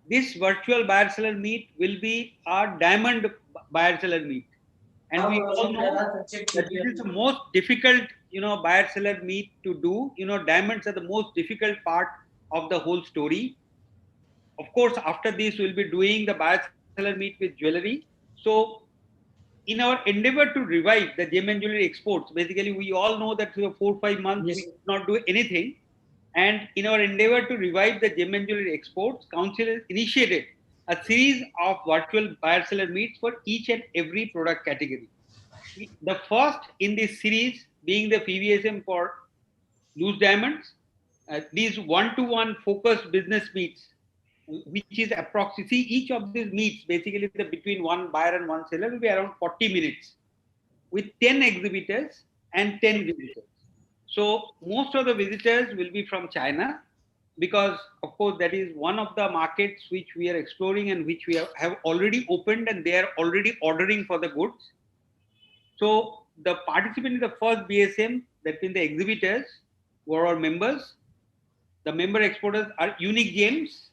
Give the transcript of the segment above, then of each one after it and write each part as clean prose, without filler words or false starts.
this virtual buyer seller meet will be our diamond buyer seller meet. And we all know that this is the most difficult, buyer seller meet to do. Diamonds are the most difficult part of the whole story. Of course, after this, we'll be doing the buyer seller meet with jewelry. So, in our endeavor to revive the gem and jewelry exports, basically, we all know that for 4 5 months we did not do anything. And in our endeavor to revive the gem and jewelry exports, Council has initiated a series of virtual buyer seller meets for each and every product category. The first in this series being the VBSM for loose diamonds. These one-to-one focused business meets, which is approximately, see, each of these meets, basically between one buyer and one seller, will be around 40 minutes with 10 exhibitors and 10 visitors. So most of the visitors will be from China, because of course that is one of the markets which we are exploring and which we have already opened, and they are already ordering for the goods. So the participants in the first BSM, that means the exhibitors, were our members. The member exporters are Unique Gems,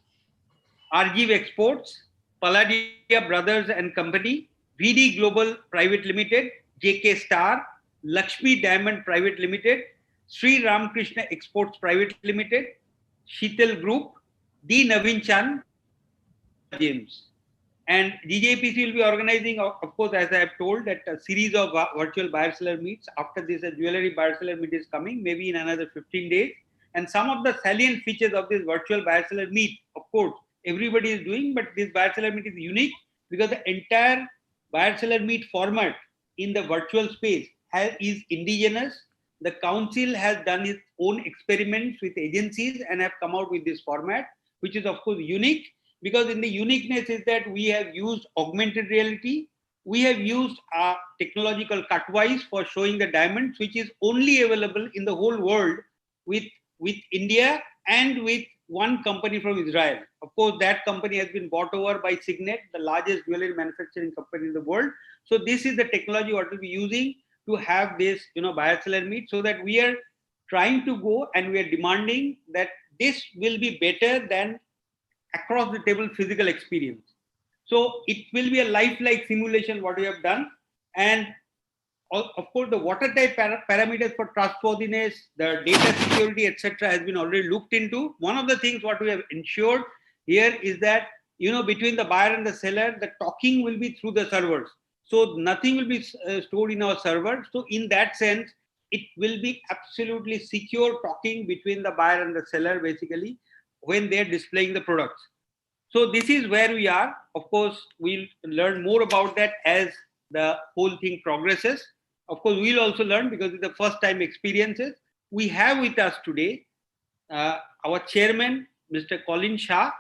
Argiv Exports, Palladia Brothers and Company, VD Global Private Limited, JK Star, Lakshmi Diamond Private Limited, Sri Ramakrishna Exports Private Limited, Sheetal Group, D. Navin Chand, and Pooja James. And GJEPC will be organizing, of course, as I have told, that a series of virtual buyer seller meets. After this, a jewelry buyer seller meet is coming, maybe in another 15 days. And some of the salient features of this virtual buyer seller meet, of course, everybody is doing, but this buyer seller meet is unique because the entire buyer seller meet format in the virtual space is indigenous. The council has done its own experiments with agencies and have come out with this format, which is of course unique, because in the uniqueness is that we have used augmented reality, we have used technological cutwise for showing the diamonds, which is only available in the whole world with India and with one company from Israel. Of course, that company has been bought over by Signet, the largest jewelry manufacturing company in the world. So this is the technology what we'll be using to have this, buyer seller meet, so that we are trying to go and we are demanding that this will be better than across the table physical experience. So it will be a lifelike simulation what we have done. And of course, the watertight parameters for trustworthiness, the data security, etc., has been already looked into. One of the things what we have ensured here is that, between the buyer and the seller, the talking will be through the servers. So nothing will be stored in our server. So in that sense, it will be absolutely secure talking between the buyer and the seller, basically, when they are displaying the products. So this is where we are. Of course, we'll learn more about that as the whole thing progresses. Of course, we'll also learn because it's the first time experiences. We have with us today our chairman, Mr. Colin Shah,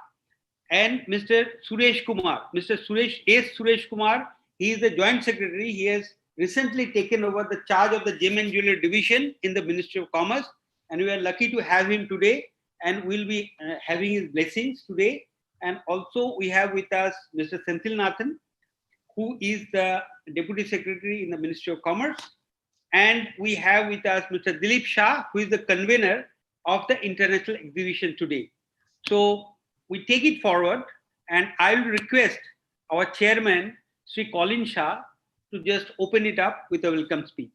and Mr. Suresh Kumar. Mr. Suresh Kumar, he is the joint secretary. He has recently taken over the charge of the Gem and Jewelry division in the Ministry of Commerce, and we are lucky to have him today, and we'll be having his blessings today. And also we have with us Mr. Senthil Nathan, who is the Deputy Secretary in the Ministry of Commerce. And we have with us Mr. Dilip Shah, who is the convener of the international exhibition today. So we take it forward, and I will request our chairman, Sri Colin Shah, to just open it up with a welcome speech.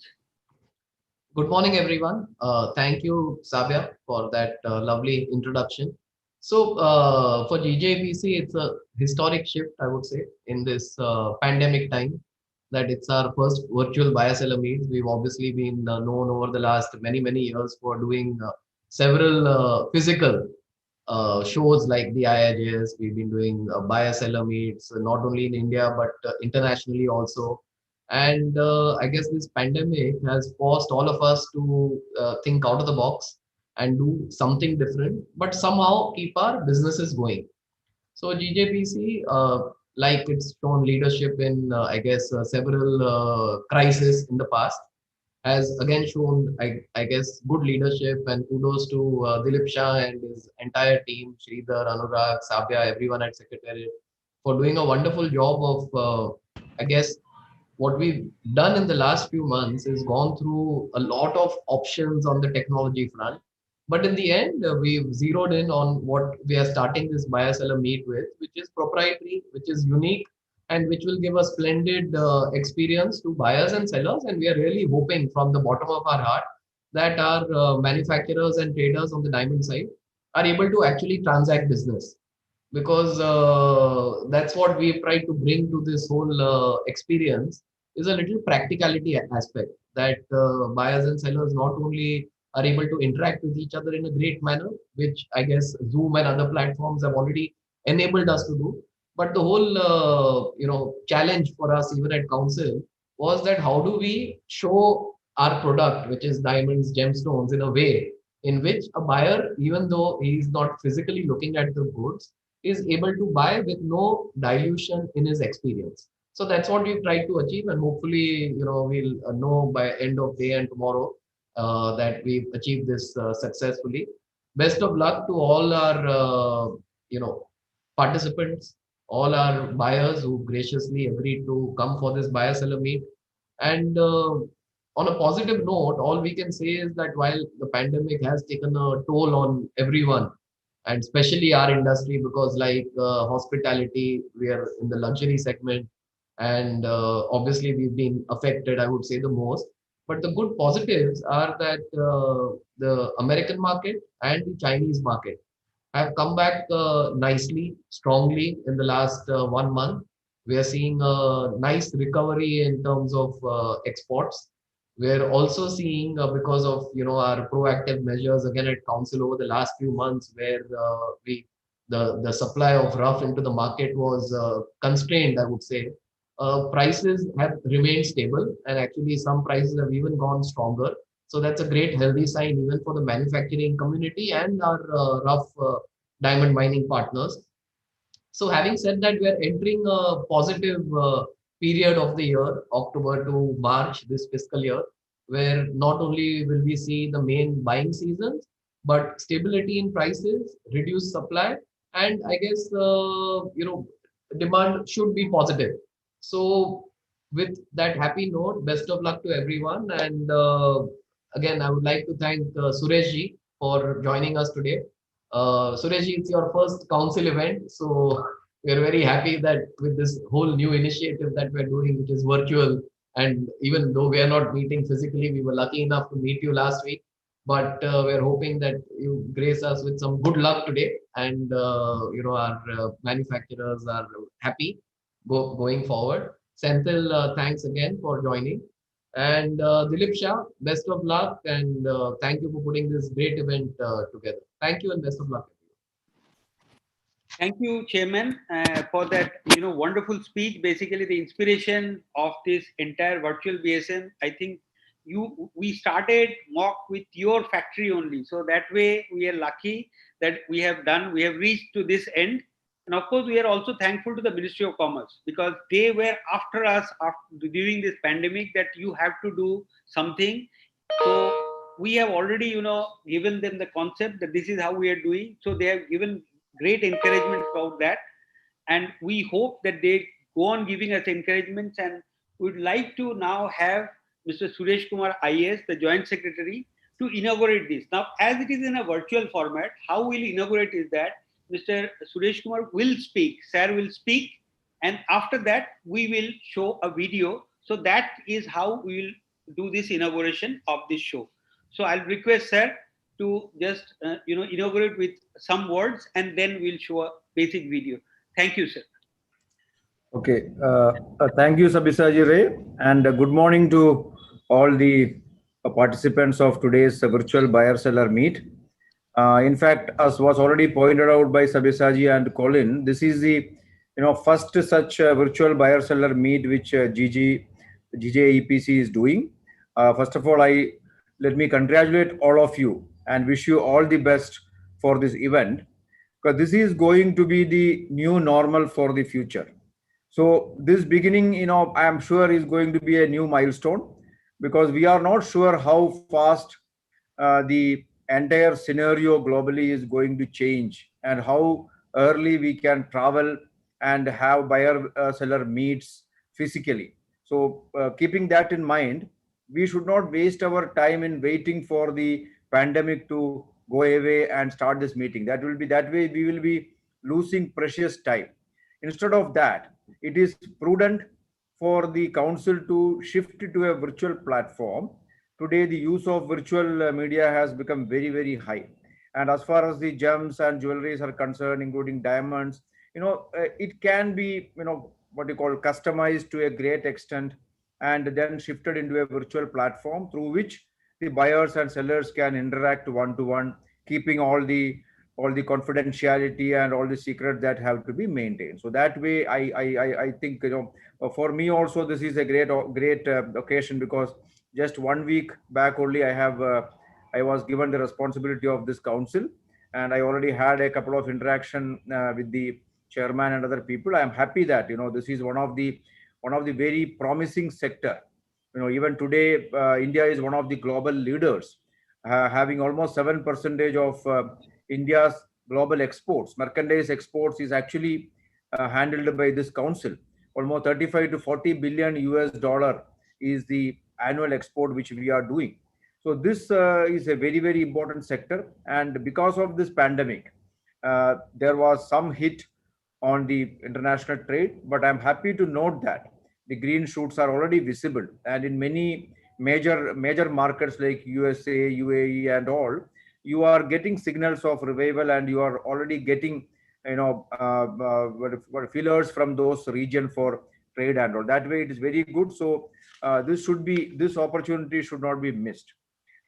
Good morning, everyone. Thank you, Sabya, for that lovely introduction. So for GJEPC, it's a historic shift, I would say, in this pandemic time, that it's our first virtual buyer seller meet. We've obviously been known over the last many years for doing several physical shows like the IIJS. We've been doing buyer seller meets, not only in India, but internationally also. And I guess this pandemic has forced all of us to think out of the box and do something different, but somehow keep our businesses going. So GJPC, like it's shown leadership in, I guess, several crises in the past, has again shown, I guess, good leadership, and kudos to Dilip Shah and his entire team, Sridhar, Anurag, Sabya, everyone at Secretariat, for doing a wonderful job of, I guess, what we've done in the last few months is gone through a lot of options on the technology front. But in the end, we've zeroed in on what we are starting this buyer seller meet with, which is proprietary, which is unique, and which will give a splendid experience to buyers and sellers. And we are really hoping from the bottom of our heart that our manufacturers and traders on the diamond side are able to actually transact business, because that's what we've tried to bring to this whole experience, is a little practicality aspect, that buyers and sellers not only are able to interact with each other in a great manner, which I guess Zoom and other platforms have already enabled us to do, but the whole challenge for us even at council was that how do we show our product, which is diamonds, gemstones, in a way in which a buyer, even though he is not physically looking at the goods, is able to buy with no dilution in his experience. So that's what we've tried to achieve, and hopefully, we'll know by end of day and tomorrow that we've achieved this successfully. Best of luck to all our, participants, all our buyers who graciously agreed to come for this buyer seller meet. And on a positive note, all we can say is that while the pandemic has taken a toll on everyone, and especially our industry, because like hospitality, we are in the luxury segment, and obviously we've been affected, I would say, the most. But the good positives are that the American market and the Chinese market have come back nicely, strongly in the last 1 month. We are seeing a nice recovery in terms of exports. We're also seeing, because of our proactive measures again at council over the last few months, where we the supply of rough into the market was constrained, I would say. Prices have remained stable, and actually some prices have even gone stronger. So that's a great healthy sign even for the manufacturing community and our rough diamond mining partners. So having said that, we are entering a positive period of the year, October to March, this fiscal year, where not only will we see the main buying seasons, but stability in prices, reduced supply, and I guess demand should be positive. So with that happy note, best of luck to everyone. And again, I would like to thank Suresh ji for joining us today. Suresh, it's your first council event, so we're very happy that with this whole new initiative that we're doing, which is virtual, and even though we are not meeting physically, we were lucky enough to meet you last week. But we're hoping that you grace us with some good luck today, and our manufacturers are happy going forward. Senthil, thanks again for joining. And Dilip Shah, best of luck, and thank you for putting this great event together. Thank you and best of luck. Thank you, Chairman, for that wonderful speech. Basically, the inspiration of this entire virtual BSM. I think we started mock with your factory only, so that way we are lucky that we have reached to this end. And of course, we are also thankful to the Ministry of Commerce, because they were after us during this pandemic, that you have to do something. So we have already given them the concept that this is how we are doing. So they have given great encouragement about that, and we hope that they go on giving us encouragements. And we'd like to now have Mr. Suresh Kumar IAS, the Joint Secretary, to inaugurate this. Now, as it is in a virtual format, how we'll inaugurate is that Mr. Suresh Kumar will speak, Sir will speak, and after that we will show a video. So that is how we will do this inauguration of this show. So I'll request Sir to just inaugurate with some words, and then we'll show a basic video. Thank you, sir. Okay. Thank you, Sabisaji Ray, and good morning to all the participants of today's virtual buyer seller meet. In fact, as was already pointed out by Sabisaji and Colin, this is the first such virtual buyer seller meet which GJEPC is doing. First of all, let me congratulate all of you and wish you all the best for this event, because this is going to be the new normal for the future. So this beginning, I am sure is going to be a new milestone, because we are not sure how fast the entire scenario globally is going to change, and how early we can travel and have buyer seller meets physically. So keeping that in mind, we should not waste our time in waiting for the pandemic to go away and start this meeting. That way we will be losing precious time. Instead of that, it is prudent for the council to shift to a virtual platform. Today, the use of virtual media has become very, very high. And as far as the gems and jewelries are concerned, including diamonds, it can be, what you call customized to a great extent and then shifted into a virtual platform through which the buyers and sellers can interact one to one, keeping all the confidentiality and all the secrets that have to be maintained. So that way, I think, for me also this is a great occasion, because just 1 week back only I was given the responsibility of this council, and I already had a couple of interaction with the chairman and other people. I am happy that this is one of the very promising sector. Even today, India is one of the global leaders, having almost 7% of India's global exports. Merchandise exports is actually handled by this council. Almost 35 to 40 billion US dollar is the annual export which we are doing. So this is a very, very important sector. And because of this pandemic, there was some hit on the international trade, but I'm happy to note that the green shoots are already visible, and in many major markets like USA, UAE, and all, you are getting signals of revival, and you are already getting fillers from those region for trade and all. That way, it is very good. So this opportunity should not be missed.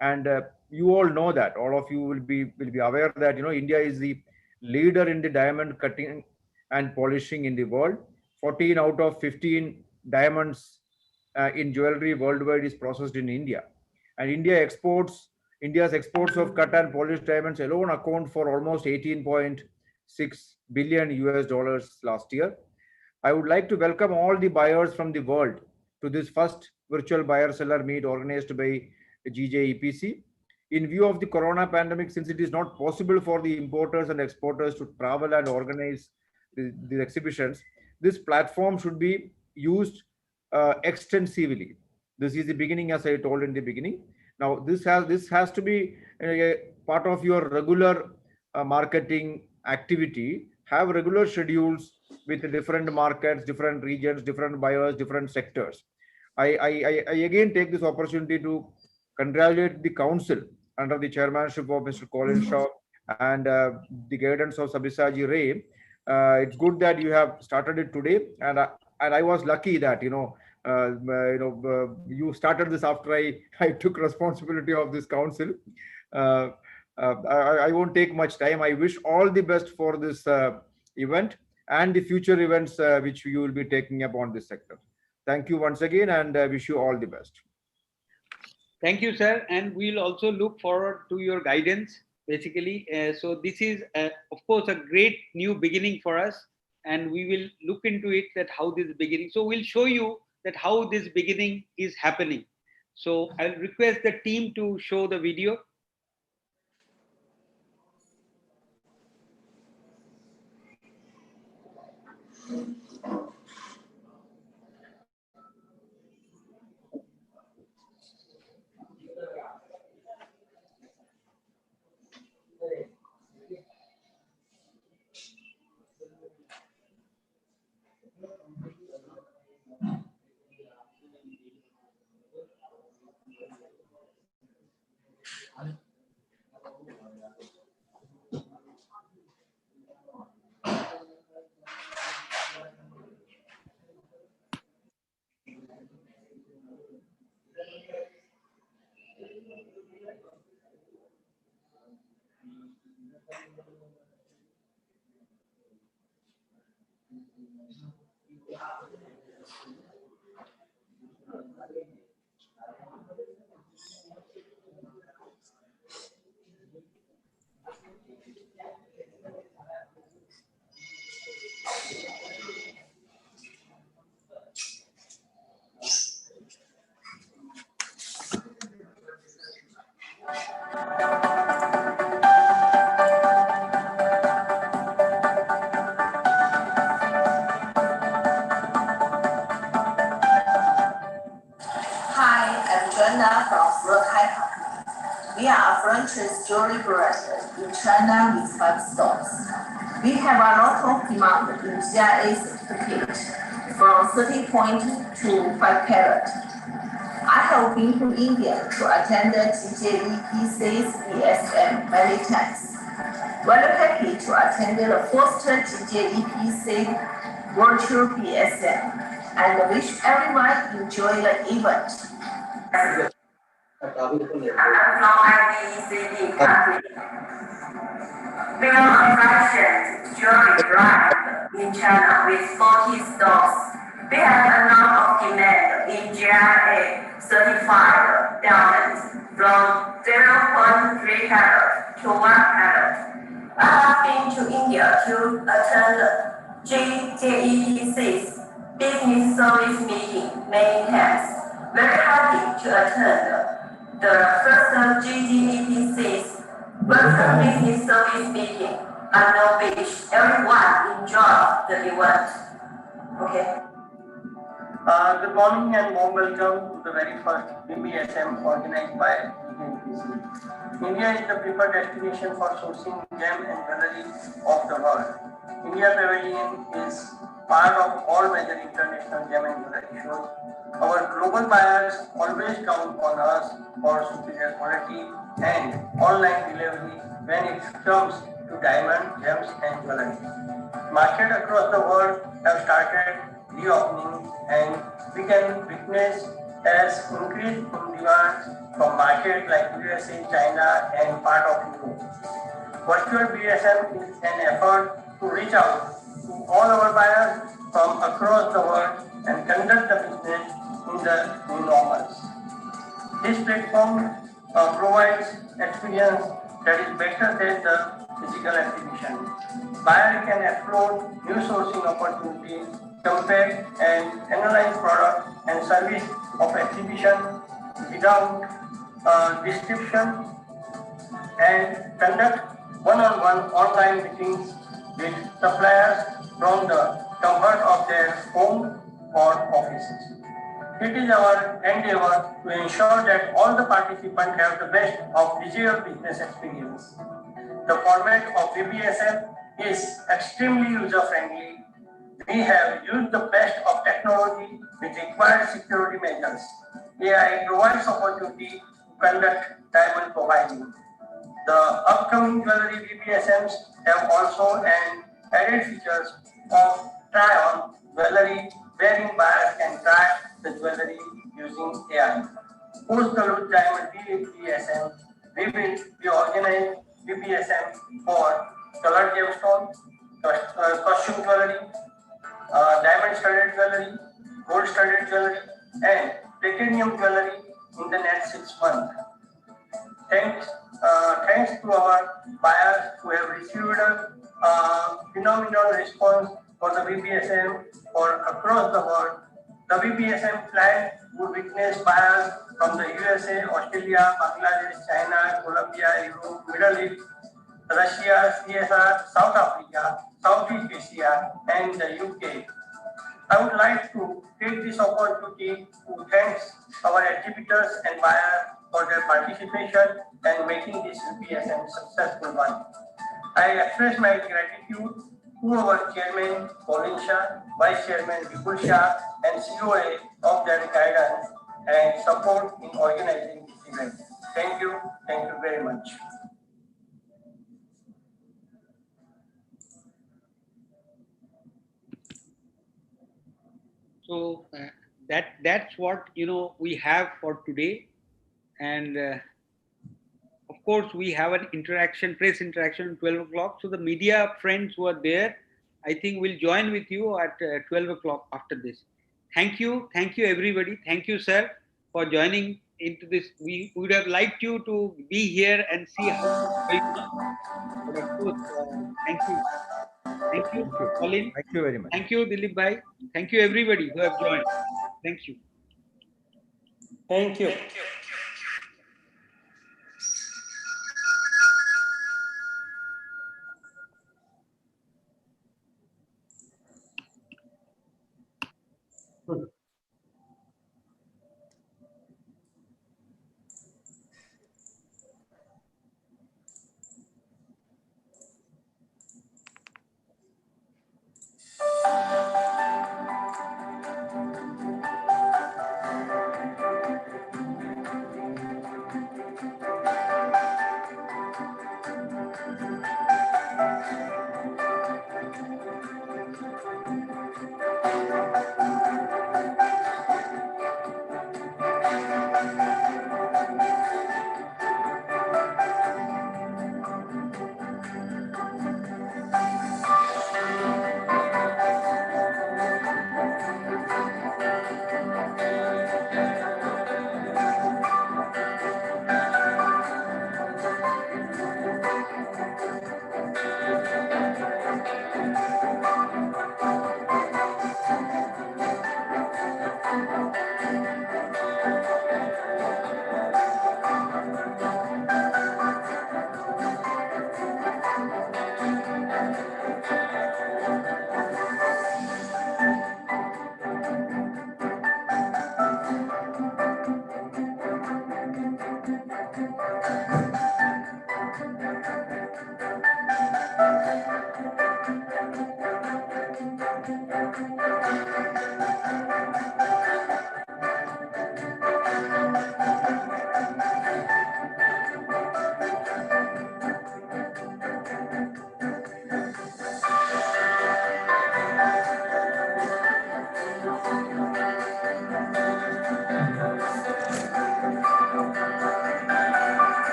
And you all know that, all of you will be aware that India is the leader in the diamond cutting and polishing in the world. 14 out of 15 diamonds in jewelry worldwide is processed in India. And India's exports of cut and polished diamonds alone account for almost 18.6 billion US dollars last year. I would like to welcome all the buyers from the world to this first virtual buyer seller meet organized by GJEPC. In view of the corona pandemic, since it is not possible for the importers and exporters to travel and organize the exhibitions, this platform should be used extensively. This is the beginning, as I told in the beginning. Now, this has to be a part of your regular marketing activity. Have regular schedules with different markets, different regions, different buyers, different sectors. I again take this opportunity to congratulate the council under the chairmanship of Mr. Colin Shaw and the guidance of Sabisaji Ray. It's good that you have started it today, and I was lucky that you started this after I took responsibility of this council. I won't take much time. I wish all the best for this event and the future events which you will be taking up on this sector. Thank you once again, and wish you all the best. Thank you, sir. And we'll also look forward to your guidance, basically. So this is, of course, a great new beginning for us. And we will look into it, that how this beginning. So we'll show you that how this beginning is happening. So I'll request the team to show the video. Hi, I'm Joanna from Brookline Company. we are a franchise jewelry brand in China with 5 stores. We have a lot of demand in GIA certificate from 30 point to 5 carat. I have been to India to attend the GJEPC's VBSM many times. Very happy to attend the first GJEPC virtual VBSM and wish everyone enjoy the event. I'm from IBECD country. We are a fashion jewelry brand in China with 40 stores. We have a lot of demand in GIA certified diamonds from 0.3 carat to 1 carat. I have been to India to attend GJEPC's business service meeting many times. Very happy to attend the first GJEPC's virtual business service meeting and wish everyone enjoy the event. Okay. Good morning and warm welcome to the very first VBSM organized by GJEPC. India is the preferred destination for sourcing gem and jewelry of the world. India Pavilion is part of all major international gem and jewelry shows. Our global buyers always count on us for superior quality and online delivery when it comes to diamond, gems and jewelry. Markets across the world have started reopening and we can witness as increase in demand from markets like USA, China and part of Europe. Virtual BSM is an effort to reach out to all our buyers from across the world and conduct the business in the new normals. This platform provides experience that is better than the physical exhibition. Buyer can explore new sourcing opportunities, compare and analyze product and service of exhibition without description and conduct one-on-one online meetings with suppliers from the comfort of their home or offices. It is our endeavor to ensure that all the participants have the best of digital business experience. The format of VBSM is extremely user-friendly. We have used the best of technology with required security measures. AI provides opportunity to conduct diamond profiling. The upcoming jewelry VBSMs have also an added features of try-on jewelry wherein buyers can try the jewelry using AI. Post the Loose Diamond VBSM, we will be organizing VBSM for colored gemstone, costume jewelry, diamond-studded jewelry, gold-studded jewelry, and platinum jewelry in the next 6 months. Thanks to our buyers who have received a phenomenal response for the VBSM for across the world. The VBSM plan would witness buyers from the USA, Australia, Bangladesh, China, Colombia, Europe, Middle East, Russia, CSR, South Africa, Southeast Asia, and the UK. I would like to take this opportunity to thank our exhibitors and buyers for their participation and making this VBSM successful one. I express my gratitude to our Chairman Colin Shah, Vice Chairman Vipul Shah, and COA of their guidance and support in organizing this event. Thank you very much. So that's what we have for today, and of course we have an press interaction at 12 o'clock. So the media friends who are there, I think will join with you at 12 o'clock after this. Thank you everybody. Thank you, sir, for joining into this. We would have liked you to be here and see how it's going on. But of course, thank you. Thank you, Colin. Thank you very much. Thank you, Dilip Bhai. Thank you, everybody who have joined. Thank you. Thank you. Good.